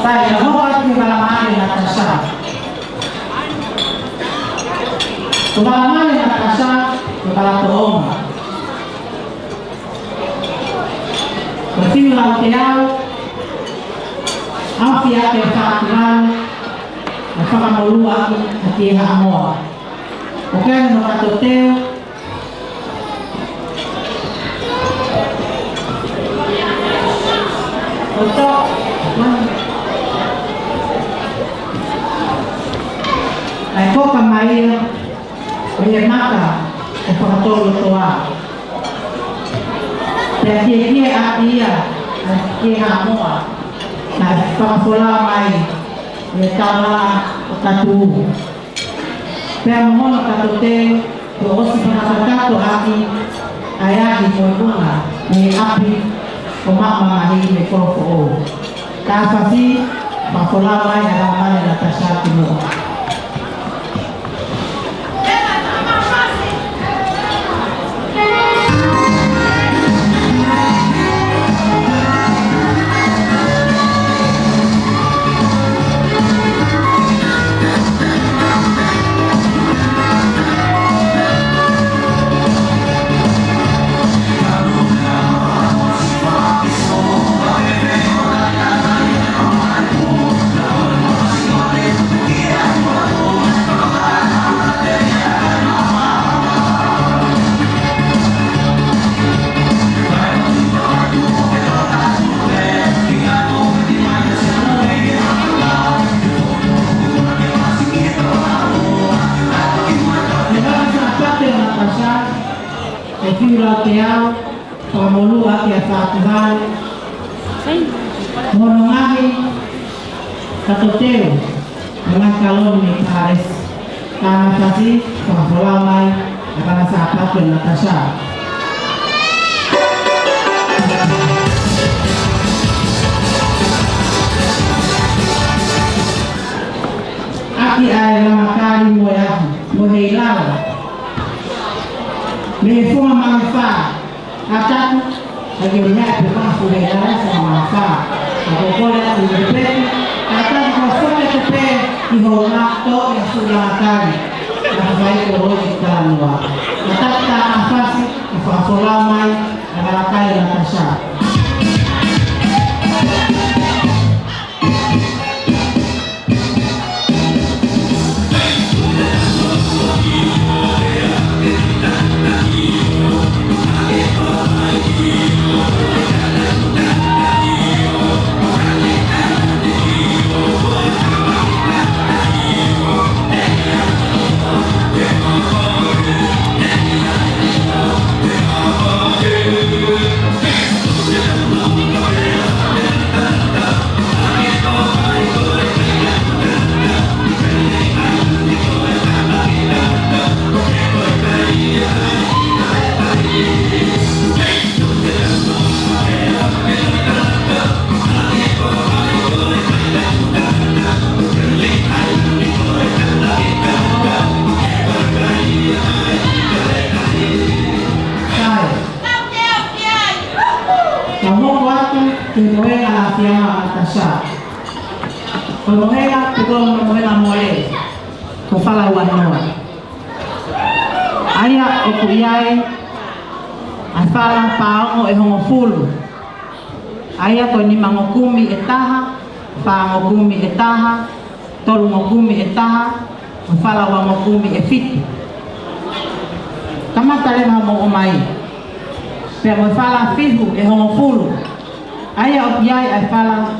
Baik, mohon pengalaman Natasha. Pengalaman Natasha kepala toong. Berarti lautian, afia kefatiran, nafaka moluan hati hamor. Oke, nomor totel. Untuk Eko kamay Mayamaka Epakatolo Toa Kaya atia Kihamoa Na Pakafulamay Yatala Katu Kaya mga katote Tuos Panakakato Aki Ayagi Moibunga Ni api Kumamamahi Mekofo Kasasi Pakafulamay Alaman Natasha Timo Lautiao pamulua kia Tuhan monongahi katoteo dengan kalon ni Paris karena kasih penghalamai akan sahabat dan Natasha aki ay lamakari mohilaw Mefuma manufaa atatu agionyesha kwa kuendelea na manufaa akokola kulipetu atatu kwa sote tupe ihonato ya sura kali na faida roho tanwa atata nafasi kufasolama na barakaya na Natasha Pemohela Fiamma Natasha Pemohela Pegong Pemohela Mole Kofala Wanoa Aya Okuyai Afala Paongo Ehongofulu Aya Toni Mangokumi Etaha Pangokumi Etaha Tolu Ngokumi Etaha Afala Wangokumi Efiti Kama Talema Mokomai Pemofala Fihu Ehongofulu Aya Okuyai Afala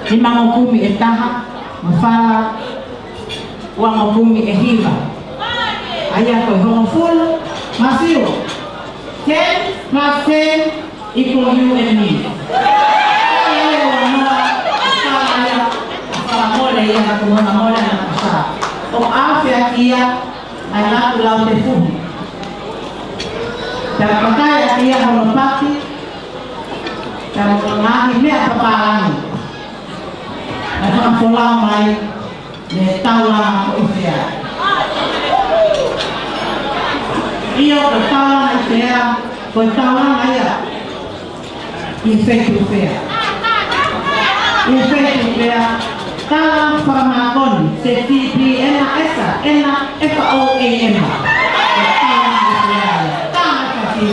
Imangokumi Etaha Mafala Wangokumi Ehiva Aya Kohongofulu Masio 10 plus 10 equal you and me. Aya wanoa Afala mole ya kumona mole na Natasha O afya kia Anak laute fuhi Cara pakaya kia honopati Cara mengahi mea papalani Nasa fulamay Ne taula ko isya Iyo ko taula na isya Ko taula na iya Efeito fea efeito kaya talang farmakon CTP esa FOAM talang kasi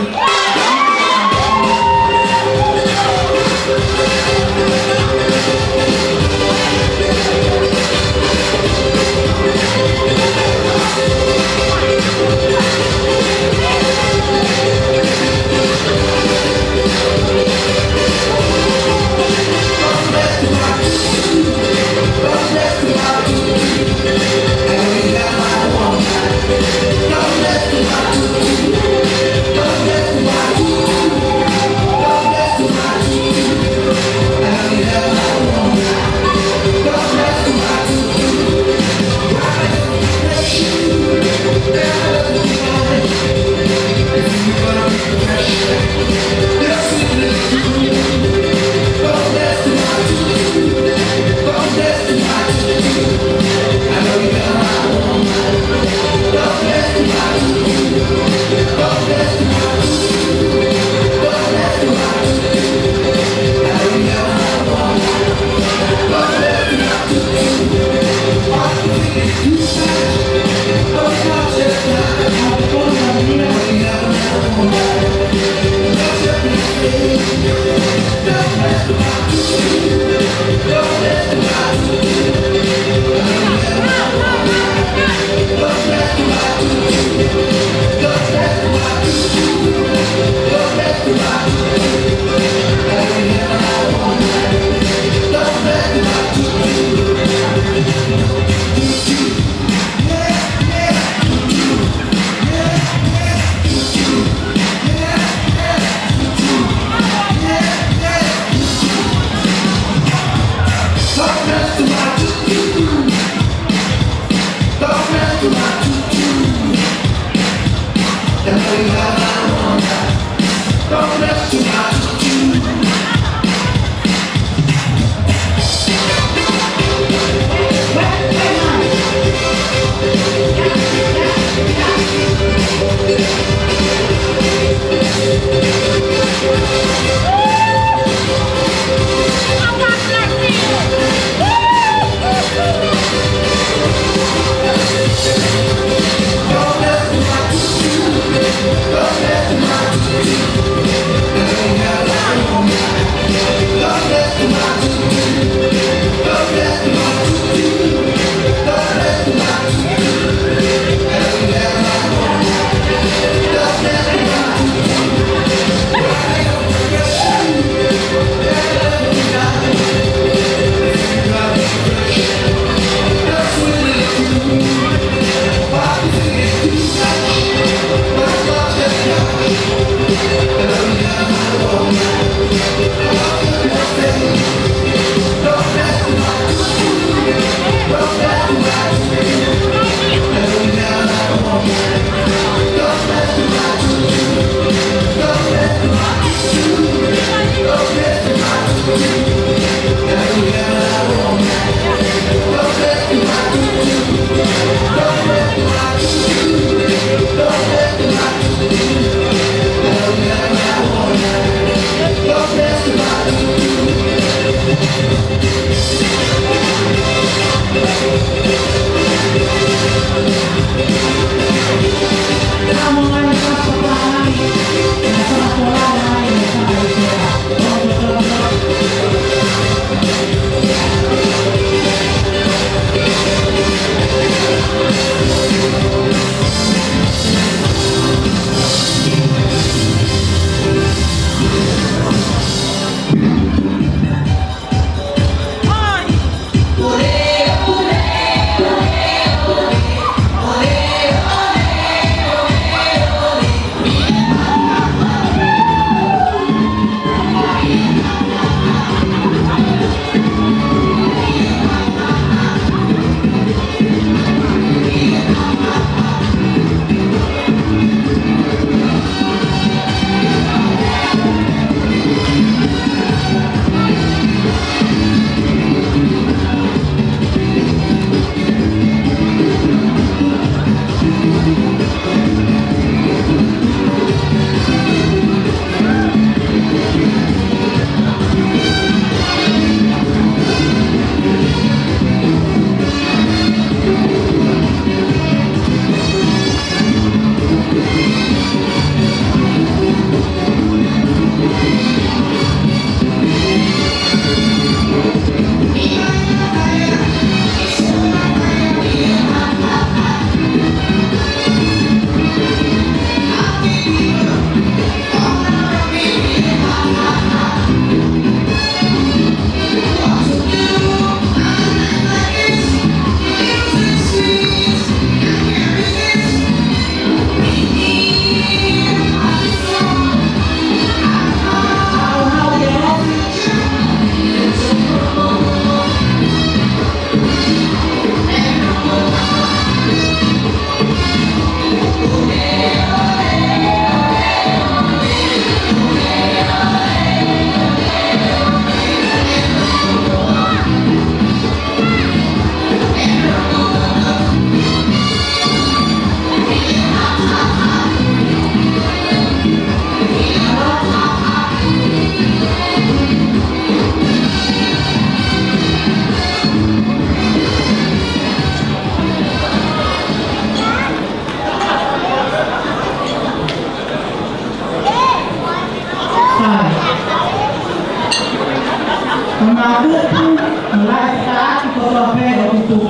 Memaduku mulai saat dikotope untuk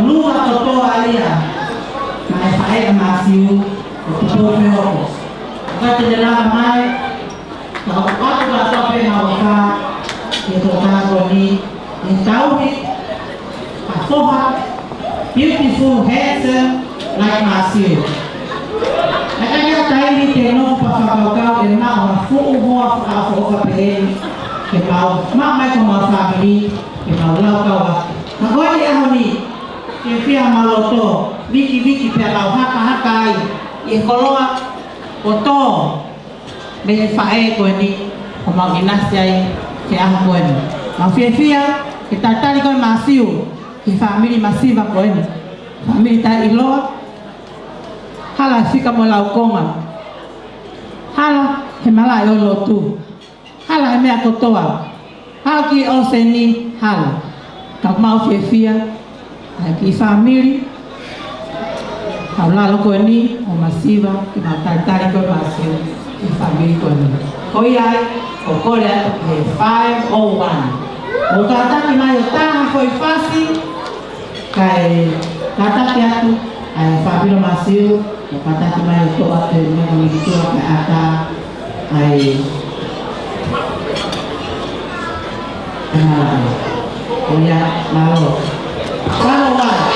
dulu atau to alia mai saya masih untuk peor kata jelas mai kalau aku batope hawaka itu kagoni tahu asoha beautiful handsome like masih makanya tadi tenong pasakau dan mau fuwa fuwa kapten kita mai sama family kita lau kau agora dia ni enfia maloto viki pela haka e coloa oto bem fae ko ni como ginasya que a ko ni mafia kita tali ko masiu que family masiva ko ni family ta ilo hala fika mo lau koma hala hemala yo lotu hala me akotoa haki oseni hala kau mau fia aqui família falar com ele o massiva que matar com o massivo e família com ele oi ai o cole é 501 o tata que mais tá foi fácil cai tata que atu a família massivo o tata que mais tô até na comunicação que ata ai Oya, malo. Malo ba?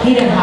Vida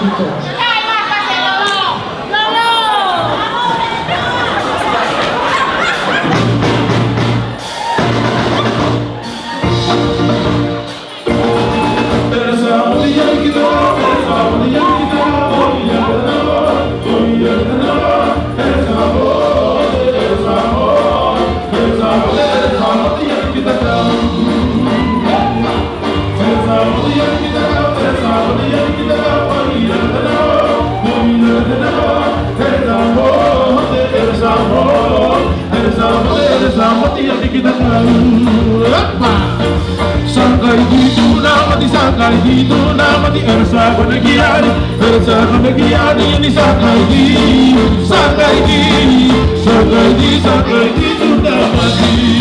dito. Sakay dito naman di Ersa ko nagyari Ersa ko nagyari ni sakay dito naman di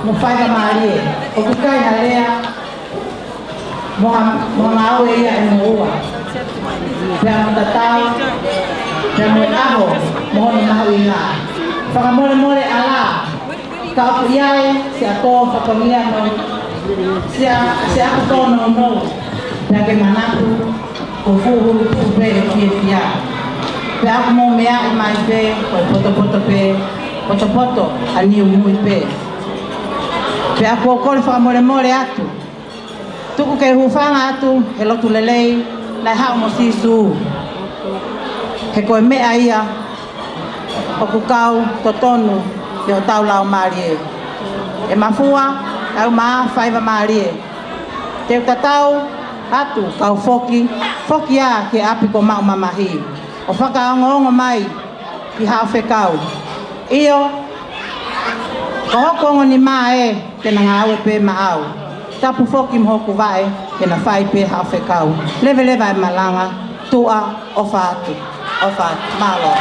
Mufaiga mali, okukai na lea, mga awe ya emuua. Pea mutatau, pea muaho, mohon mahawinga. Whaka mole ala, ka uiai, si ato whakongia no, si ako to no, pea ke manaku, kufuhu, kupe, kia. Pea ako mo mea i mai pe, poto pe, poto, ani umui pe. Pe ako kole whakamore atu. Tuku kei hufanga atu, he lotu lelei, lai hao mo sisu. He koe mea ia, o kukau, totonu, i o tau lau marie. E mafua, kau maa whaiva marie. Te utatau, atu, kau foki a ke api ko mau mamahi. O whakaongo mai, ki hao whekau. Iyo, ko hokongo ni mae, te nga awe pe maau. Tapu foki mhoku vae, ke na whai pe hao whekau. Leve ai malanga, tua, ofa atu, malo.